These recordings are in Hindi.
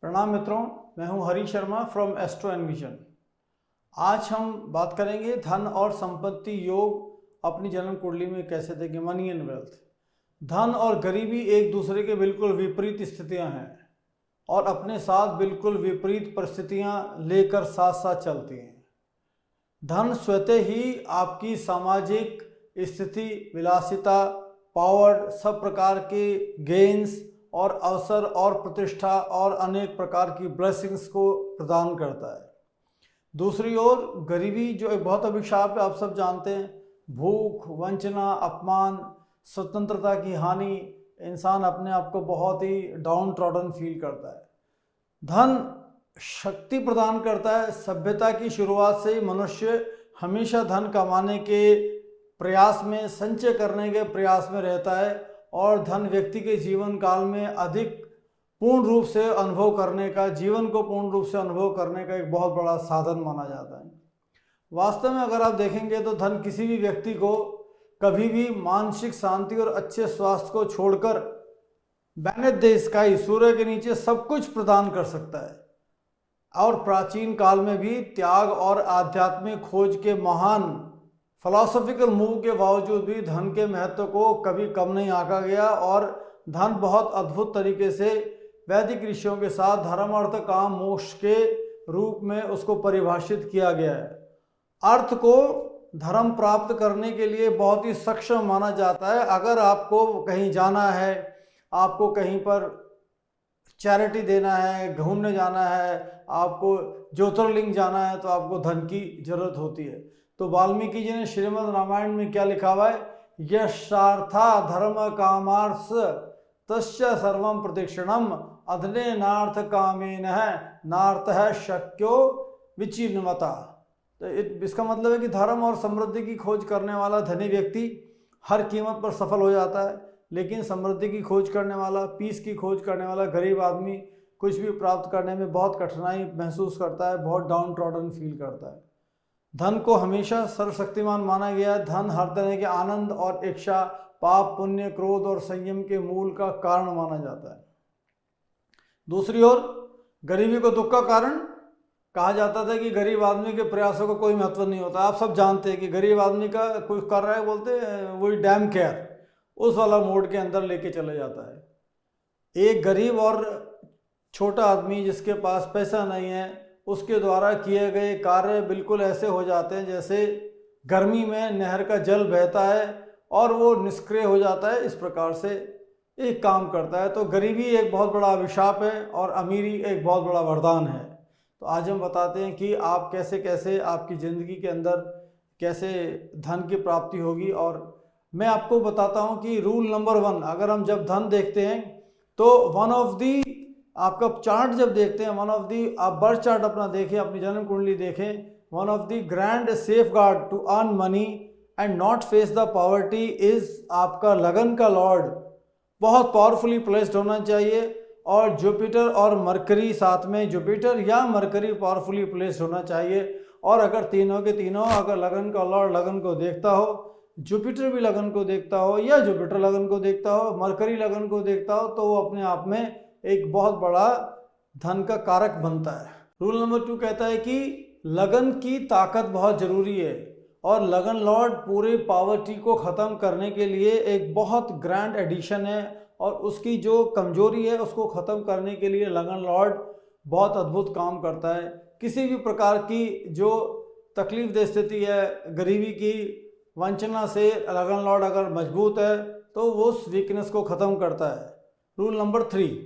प्रणाम मित्रों, मैं हूं हरी शर्मा फ्रॉम एस्ट्रो एनविजन। आज हम बात करेंगे धन और संपत्ति योग अपनी जन्म कुंडली में कैसे देखें। मनी एंड वेल्थ, धन और गरीबी एक दूसरे के बिल्कुल विपरीत स्थितियां हैं और अपने साथ बिल्कुल विपरीत परिस्थितियां लेकर साथ साथ चलती हैं। धन स्वतः ही आपकी सामाजिक स्थिति, विलासिता, पावर, सब प्रकार के गेन्स और अवसर और प्रतिष्ठा और अनेक प्रकार की ब्लेसिंग्स को प्रदान करता है। दूसरी ओर गरीबी जो एक बहुत अभिशाप है, आप सब जानते हैं। भूख, वंचना, अपमान, स्वतंत्रता की हानि, इंसान अपने आप को बहुत ही डाउन ट्रॉडन फील करता है। धन शक्ति प्रदान करता है। सभ्यता की शुरुआत से ही मनुष्य हमेशा धन कमाने के प्रयास में, संचय करने के प्रयास में रहता है और धन व्यक्ति के जीवन काल में अधिक पूर्ण रूप से अनुभव करने का, जीवन को पूर्ण रूप से अनुभव करने का एक बहुत बड़ा साधन माना जाता है। वास्तव में अगर आप देखेंगे तो धन किसी भी व्यक्ति को कभी भी मानसिक शांति और अच्छे स्वास्थ्य को छोड़कर बेनेथ द स्काई, सूर्य के नीचे सब कुछ प्रदान कर सकता है। और प्राचीन काल में भी त्याग और आध्यात्मिक खोज के महान फिलॉसफिकल मूव के बावजूद भी धन के महत्व को कभी कम नहीं आंका गया और धन बहुत अद्भुत तरीके से वैदिक ऋषियों के साथ धर्म, अर्थ, काम, मोक्ष के रूप में उसको परिभाषित किया गया है। अर्थ को धर्म प्राप्त करने के लिए बहुत ही सक्षम माना जाता है। अगर आपको कहीं जाना है, आपको कहीं पर चैरिटी देना है, घूमने जाना है, आपको ज्योतिर्लिंग जाना है, तो आपको धन की जरूरत होती है। तो वाल्मीकि जी ने श्रीमद् रामायण में क्या लिखा हुआ है? यशार्था धर्म कामार्थ तस्य सर्वम प्रदक्षिणम अधने नार्थ कामेन है नार्थ है शक्यो विचिन्वता। तो इसका मतलब है कि धर्म और समृद्धि की खोज करने वाला धनी व्यक्ति हर कीमत पर सफल हो जाता है, लेकिन समृद्धि की खोज करने वाला, पीस की खोज करने वाला गरीब आदमी कुछ भी प्राप्त करने में बहुत कठिनाई महसूस करता है, बहुत डाउन ट्रॉडन फील करता है। धन को हमेशा सर्वशक्तिमान माना गया है। धन हर तरह के आनंद और इच्छा, पाप, पुण्य, क्रोध और संयम के मूल का कारण माना जाता है। दूसरी ओर गरीबी को दुख का कारण कहा जाता था कि गरीब आदमी के प्रयासों का कोई महत्व नहीं होता। आप सब जानते हैं कि गरीब आदमी का कुछ कर रहा है, बोलते हैं वही डैम केयर, उस वाला मोड के अंदर लेके चले जाता है। एक गरीब और छोटा आदमी जिसके पास पैसा नहीं है, उसके द्वारा किए गए कार्य बिल्कुल ऐसे हो जाते हैं जैसे गर्मी में नहर का जल बहता है और वो निष्क्रिय हो जाता है। इस प्रकार से एक काम करता है। तो गरीबी एक बहुत बड़ा अभिशाप है और अमीरी एक बहुत बड़ा वरदान है। तो आज हम बताते हैं कि आप कैसे कैसे आपकी ज़िंदगी के अंदर कैसे धन की प्राप्ति होगी। और मैं आपको बताता हूं कि रूल नंबर 1, अगर हम जब धन देखते हैं तो वन ऑफ दी, आपका चार्ट जब देखते हैं, वन ऑफ दी, आप बर्थ चार्ट अपना देखें, अपनी जन्म कुंडली देखें, one of the grand safeguard to earn money and not face the poverty is आपका लगन का लॉर्ड बहुत पावरफुली प्लेस्ड होना चाहिए। और जुपिटर और मरकरी साथ में, जुपिटर या मरकरी पावरफुली प्लेस्ड होना चाहिए। और अगर तीनों के तीनों, अगर लगन का लॉर्ड लगन को देखता हो, जुपिटर भी लगन को देखता हो या जुपिटर लगन को देखता हो, मरकरी लगन को देखता हो, तो वो अपने आप में एक बहुत बड़ा धन का कारक बनता है। रूल नंबर 2 कहता है कि लगन की ताकत बहुत जरूरी है और लगन लॉर्ड पूरे पॉवर्टी को ख़त्म करने के लिए एक बहुत ग्रैंड एडिशन है और उसकी जो कमजोरी है उसको ख़त्म करने के लिए लगन लॉर्ड बहुत अद्भुत काम करता है। किसी भी प्रकार की जो तकलीफ दे स्थिति है, गरीबी की, वंचना से लगन लॉर्ड अगर मजबूत है तो वो उस वीकनेस को ख़त्म करता है। रूल नंबर 3,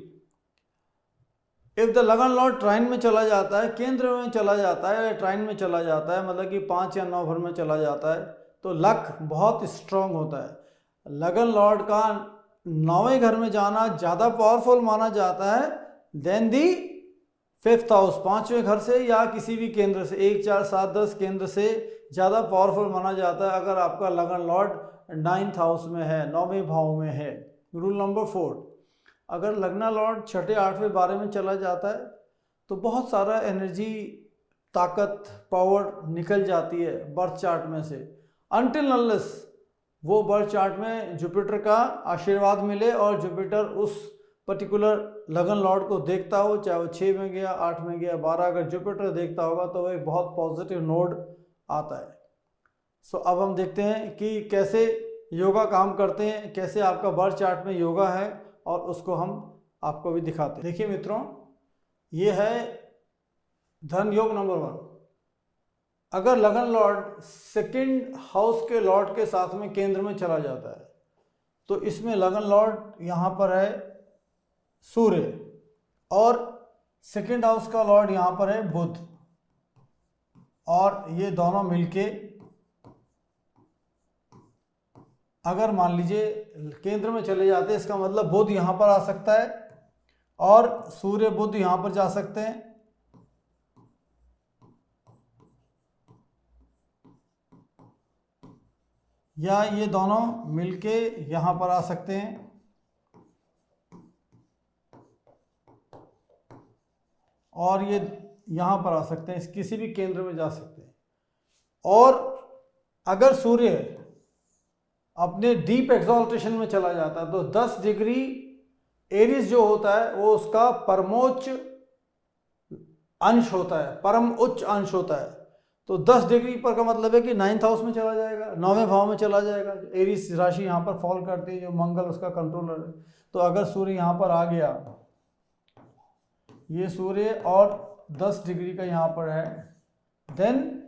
इफ़ द लगन लॉर्ड ट्राइन में चला जाता है, केंद्र में चला जाता है या ट्राइन में चला जाता है, मतलब कि 5 या 9 भर में चला जाता है, तो लक बहुत स्ट्रांग होता है। लगन लॉर्ड का 9वें घर में जाना ज़्यादा पावरफुल माना जाता है देन दी 5th हाउस, 5वें घर से या किसी भी केंद्र से, 1, 4, 7, 10 केंद्र से ज़्यादा पावरफुल माना जाता है अगर आपका लगन लॉर्ड 9th हाउस में है, 9वें भाव में है। रूल नंबर 4, अगर लगना लॉर्ड 6, 8वें, 12वें में चला जाता है तो बहुत सारा एनर्जी, ताकत, पावर निकल जाती है बर्थ चार्ट में से, अनटिल अनलेस वो बर्थ चार्ट में जुपिटर का आशीर्वाद मिले और जुपिटर उस पर्टिकुलर लगन लॉर्ड को देखता हो, चाहे वो 6 में गया, 8 में गया, 12, अगर जुपिटर देखता होगा तो वो एक बहुत पॉजिटिव नोड आता है। सो अब हम देखते हैं कि कैसे योगा काम करते हैं, कैसे आपका बर्थ चार्ट में योगा है, और उसको हम आपको भी दिखाते हैं। देखिए मित्रों, ये है धन योग नंबर 1। अगर लगन लॉर्ड सेकंड हाउस के लॉर्ड के साथ में केंद्र में चला जाता है तो इसमें लगन लॉर्ड यहाँ पर है सूर्य, और सेकंड हाउस का लॉर्ड यहाँ पर है बुध, और ये दोनों मिलके अगर मान लीजिए केंद्र में चले जाते हैं, इसका मतलब बुध यहाँ पर आ सकता है और सूर्य बुध यहाँ पर जा सकते हैं, या ये दोनों मिलके यहाँ पर आ सकते हैं, और ये यहाँ पर आ सकते हैं, इस किसी भी केंद्र में जा सकते हैं। और अगर सूर्य अपने डीप एक्सॉल्टेशन में चला जाता है तो 10 डिग्री एरीज जो होता है वो उसका परमोच्च अंश होता है, परम उच्च अंश होता है। तो 10 डिग्री पर का मतलब है कि 9th हाउस में चला जाएगा, 9वें भाव में चला जाएगा। एरीज राशि यहाँ पर फॉल करती है, जो मंगल उसका कंट्रोलर है। तो अगर सूर्य यहाँ पर आ गया, ये सूर्य और 10 डिग्री का यहाँ पर है, then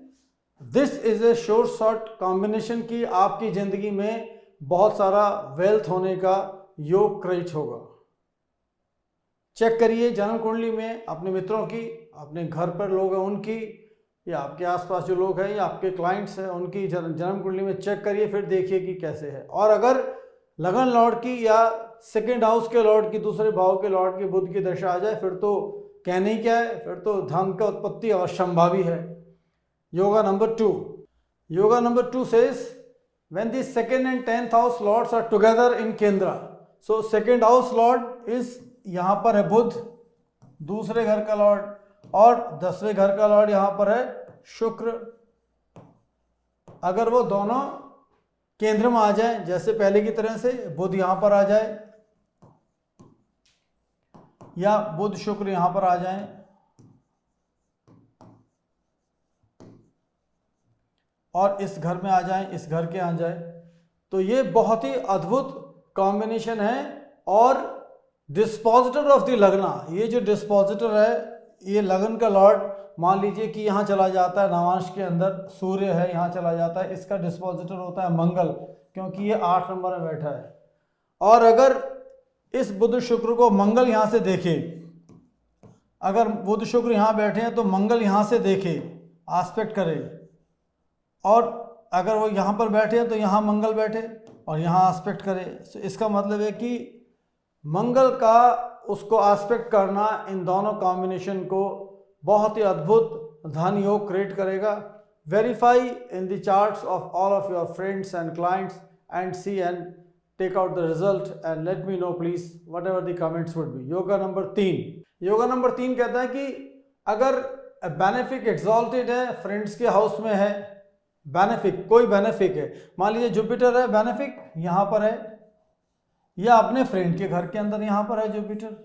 this is a sure shot combination की आपकी जिंदगी में बहुत सारा वेल्थ होने का योग क्रिएट होगा। चेक करिए जन्म कुंडली में अपने मित्रों की, अपने घर पर लोग हैं उनकी, या आपके आसपास जो लोग हैं या आपके क्लाइंट्स हैं उनकी जन्म कुंडली में चेक करिए, फिर देखिए कि कैसे है। और अगर लगन लॉर्ड की या सेकंड हाउस के लॉर्ड की, दूसरे भाव के लॉर्ड की बुध की दशा आ जाए, फिर तो कहने ही क्या है, फिर तो धन का उत्पत्ति अवश्यंभावी है। Yoga number 2, yoga number 2 says when the second and 10th house lords are together in Kendra, so second house lord is यहाँ पर है बुध, दूसरे घर का लॉर्ड, और 10वें घर का लॉर्ड यहाँ पर है शुक्र। अगर वो दोनों केंद्र में आ जाए, जैसे पहले की तरह से बुध यहाँ पर आ जाए या बुध शुक्र यहाँ पर आ जाए, और इस घर में आ जाए, इस घर के आ जाए, तो ये बहुत ही अद्भुत कॉम्बिनेशन है। और डिस्पोजिटर ऑफ द लगना, ये जो डिस्पोजिटर है, ये लगन का लॉर्ड मान लीजिए कि यहाँ चला जाता है, नवांश के अंदर सूर्य है, यहाँ चला जाता है, इसका डिस्पोजिटर होता है मंगल, क्योंकि ये 8 नंबर में बैठा है। और अगर इस बुध शुक्र को मंगल यहाँ से देखे, अगर बुध शुक्र यहाँ बैठे हैं तो मंगल यहाँ से देखे, एस्पेक्ट करे, और अगर वो यहाँ पर बैठे हैं तो यहाँ मंगल बैठे और यहाँ एस्पेक्ट करे। तो इसका मतलब है कि मंगल का उसको एस्पेक्ट करना इन दोनों कॉम्बिनेशन को बहुत ही अद्भुत धन योग क्रिएट करेगा। Verify in the charts of all of your friends and clients and see and take out the result and let me know please whatever the comments would be. Yoga number 3, yoga number 3 कहता है कि अगर बेनिफिक एक्सॉल्टेड है, फ्रेंड्स के हाउस में है, बेनिफिक कोई बेनिफिक है, मान लीजिए जुपिटर है, बेनिफिक यहाँ पर है, या अपने फ्रेंड के घर के अंदर यहाँ पर है जुपिटर,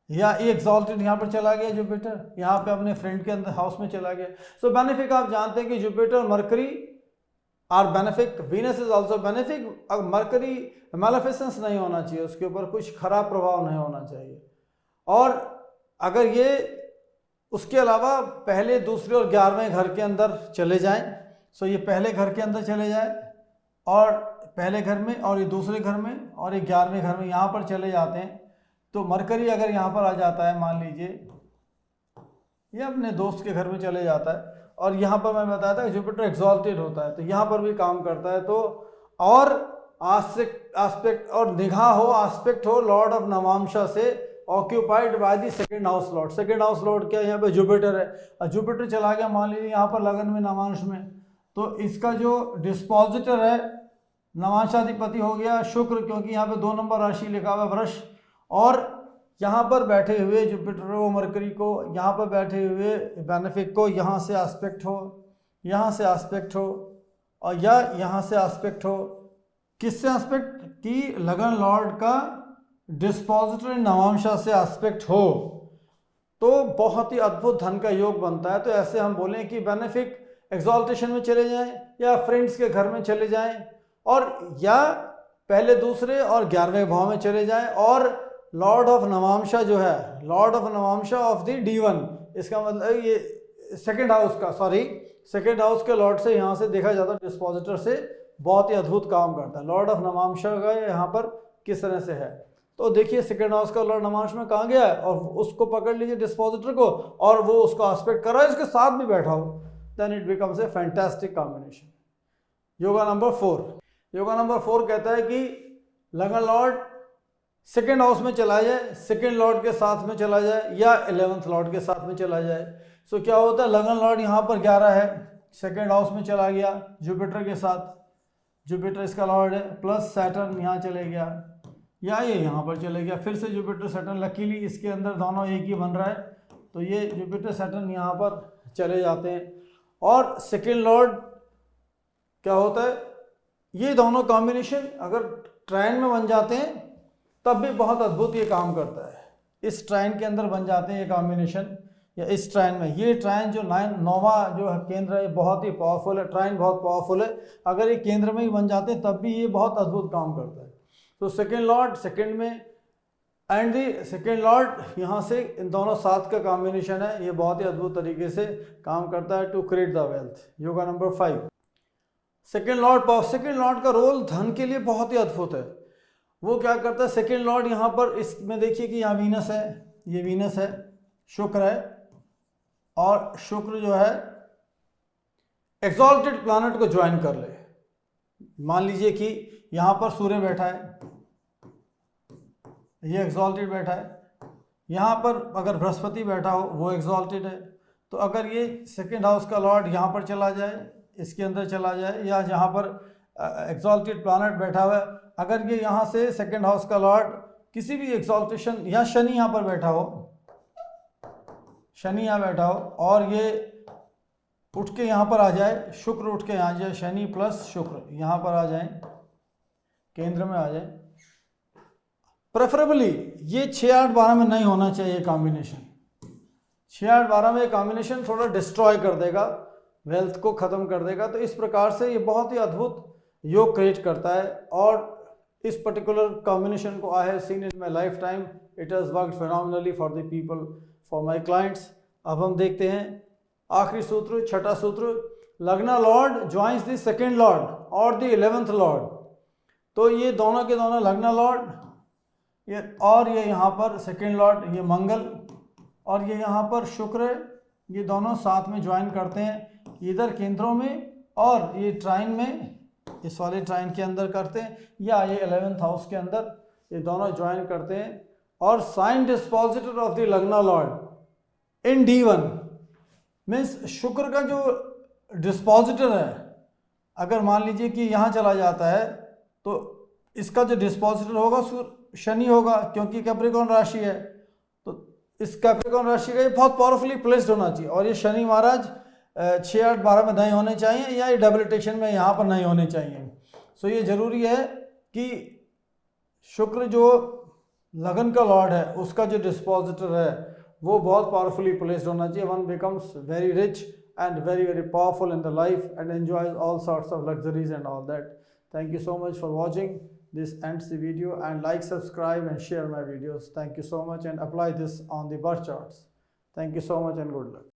या एक्सॉल्टेड यहाँ पर चला गया जुपिटर, यहाँ पे अपने फ्रेंड के अंदर हाउस में चला गया। सो बेनिफिक आप जानते हैं कि Jupiter Mercury are benefic, Venus is also benefic. Mercury maleficence नहीं होना चाहिए, उसके ऊपर कुछ खराब प्रभाव नहीं होना चाहिए। और अगर ये उसके अलावा पहले, दूसरे और 11वें घर के अंदर चले जाएं, सो ये पहले घर के अंदर चले जाए, और पहले घर में, और ये दूसरे घर में, और ये 11वें घर में यहाँ पर चले जाते हैं, तो मरकरी अगर यहाँ पर आ जाता है, मान लीजिए ये अपने दोस्त के घर में चले जाता है, और यहाँ पर मैं बताया था जुपिटर एक्सॉल्टेड होता है, तो यहाँ पर भी काम करता है। तो और आस्पेक्ट और निगाह हो, आस्पेक्ट हो लॉर्ड ऑफ नवांशा से, occupied by the second house Lord. Second house Lord क्या, यहाँ पे जुपिटर है, और जुपिटर चला गया मान लीजिए यहाँ पर लगन में, नवांश में, तो इसका जो डिस्पोजिटर है नवांशाधिपति हो गया शुक्र, क्योंकि यहाँ पे 2 नंबर राशि लिखा हुआ वृष, और यहाँ पर बैठे हुए जुपिटर को, मरकरी को, यहाँ पर बैठे हुए बेनिफिक को यहाँ से एस्पेक्ट हो, यहाँ से एस्पेक्ट हो, और या यहाँ से एस्पेक्ट हो। किससे एस्पेक्ट की, लगन लॉर्ड का डिस्पोजिटर नवांशा से एस्पेक्ट हो तो बहुत ही अद्भुत धन का योग बनता है। तो ऐसे हम बोलें कि बेनिफिक एक्सॉल्टेशन में चले जाएं या फ्रेंड्स के घर में चले जाएं और या पहले दूसरे और 11वें भाव में चले जाएं और लॉर्ड ऑफ नवांशा जो है, lord of Navamsha of the D1, इसका मतलब ये सेकेंड हाउस का, सेकेंड हाउस के लॉर्ड से यहाँ से देखा जाता है डिस्पोजिटर से बहुत ही अद्भुत काम करता है। लॉर्ड ऑफ नवांशा का यहाँ पर किस तरह से है तो देखिए सेकेंड हाउस का लॉर्ड नवांश में कहाँ गया है और उसको पकड़ लीजिए डिस्पोजिटर को और वो उसको एस्पेक्ट कर रहा है, इसके साथ भी बैठा हो, then it becomes a fantastic combination. Yoga number 4, yoga number 4 कहता है कि लगन लॉर्ड सेकेंड हाउस में चला जाए, सेकेंड लॉर्ड के साथ में चला जाए या 11th लॉर्ड के साथ में चला जाए। सो क्या होता है, लगन लॉर्ड यहाँ पर 11 है, सेकेंड हाउस में चला गया जुपिटर के साथ, जुपिटर इसका लॉर्ड है, प्लस सैटर्न यहाँ चले गया या ये यहाँ पर चले गया, फिर से जुपिटर सैटर्न, लकीली इसके अंदर दोनों एक ही बन रहा है तो ये जुपिटर सैटर्न यहाँ पर चले जाते हैं। और सेकेंड लॉर्ड क्या होता है, ये दोनों कॉम्बिनेशन अगर ट्रायन में बन जाते हैं तब भी बहुत अद्भुत ये काम करता है। इस ट्रायन के अंदर बन जाते हैं ये कॉम्बिनेशन या इस ट्रायन में, ये ट्रायन जो 9वां जो है केंद्र है बहुत ही पावरफुल है, ट्रायन बहुत पावरफुल है, अगर ये केंद्र में ही बन जाते हैं तब भी ये बहुत अद्भुत काम करता है। तो सेकेंड लॉर्ड सेकेंड में एंड दी सेकेंड लॉर्ड यहाँ से इन दोनों साथ का कॉम्बिनेशन है, ये बहुत ही अद्भुत तरीके से काम करता है to create the wealth. Yoga number 5, second lord का रोल धन के लिए बहुत ही अद्भुत है। वो क्या करता है, सेकेंड लॉर्ड यहाँ पर इसमें देखिए कि यहाँ वीनस है, ये वीनस है, शुक्र है और शुक्र जो है एक्सॉल्टेड प्लैनेट को ज्वाइन कर ले। मान लीजिए कि यहाँ पर सूर्य बैठा है, ये एक्सॉल्टेड बैठा है, यहाँ पर अगर बृहस्पति बैठा हो वो एक्सॉल्टेड है। तो अगर ये सेकेंड हाउस का लॉर्ड यहाँ पर चला जाए, इसके अंदर चला जाए, या जहाँ पर एक्सॉल्टेड प्लैनेट बैठा हुआ है, अगर ये यहाँ से सेकेंड हाउस का लॉर्ड किसी भी एक्सॉल्टेशन, या शनि यहाँ पर बैठा हो, शनि यहाँ बैठा हो और ये उठ के यहाँ पर आ जाए, शुक्र उठ के यहाँ आ जाए, शनि प्लस शुक्र यहाँ पर आ जाए, केंद्र में आ जाए, प्रेफरेबली ये 6, 8, 12 में नहीं होना चाहिए कॉम्बिनेशन। 6, 8, 12 में ये कॉम्बिनेशन थोड़ा डिस्ट्रॉय कर देगा, वेल्थ को ख़त्म कर देगा। तो इस प्रकार से ये बहुत ही अद्भुत योग क्रिएट करता है और इस पर्टिकुलर कॉम्बिनेशन को I have seen in my life time, it has worked phenomenally for the people, for my clients. अब हम देखते हैं आखिरी सूत्र, छठा सूत्र, लगना Lord joins the second Lord और द 11th लॉर्ड। तो ये दोनों के दोनों लगना लॉर्ड ये और ये यहाँ पर सेकेंड लॉर्ड, ये मंगल और ये यहाँ पर शुक्र, ये दोनों साथ में ज्वाइन करते हैं इधर केंद्रों में और ये ट्राइन में, इस वाले ट्राइन के अंदर करते हैं या ये 11th हाउस के अंदर, ये दोनों ज्वाइन करते हैं। और साइन डिस्पोजिटर ऑफ द लगना लॉर्ड इन D1 मीन्स शुक्र का जो डिस्पोजिटर है, अगर मान लीजिए कि यहाँ चला जाता है तो इसका जो डिस्पोजिटर होगा शनि होगा, क्योंकि कैप्रिकॉर्न राशि है। तो इस कैप्रिकॉर्न राशि का ये बहुत पावरफुली प्लेस्ड होना चाहिए और ये शनि महाराज 6, 8, 12 में नहीं होने चाहिए या ये डेबिलिटेशन में यहाँ पर नहीं होने चाहिए। सो ये ज़रूरी है कि शुक्र जो लगन का लॉर्ड है उसका जो डिस्पोजिटर है वो बहुत पावरफुली प्लेस्ड होना चाहिए। One becomes very rich and very powerful in the life and enjoys all sorts of luxuries and all that. Thank you so much for watching. This ends the video, and like, subscribe and share my videos. Thank you so much, and apply this on the birth charts. Thank you so much and good luck.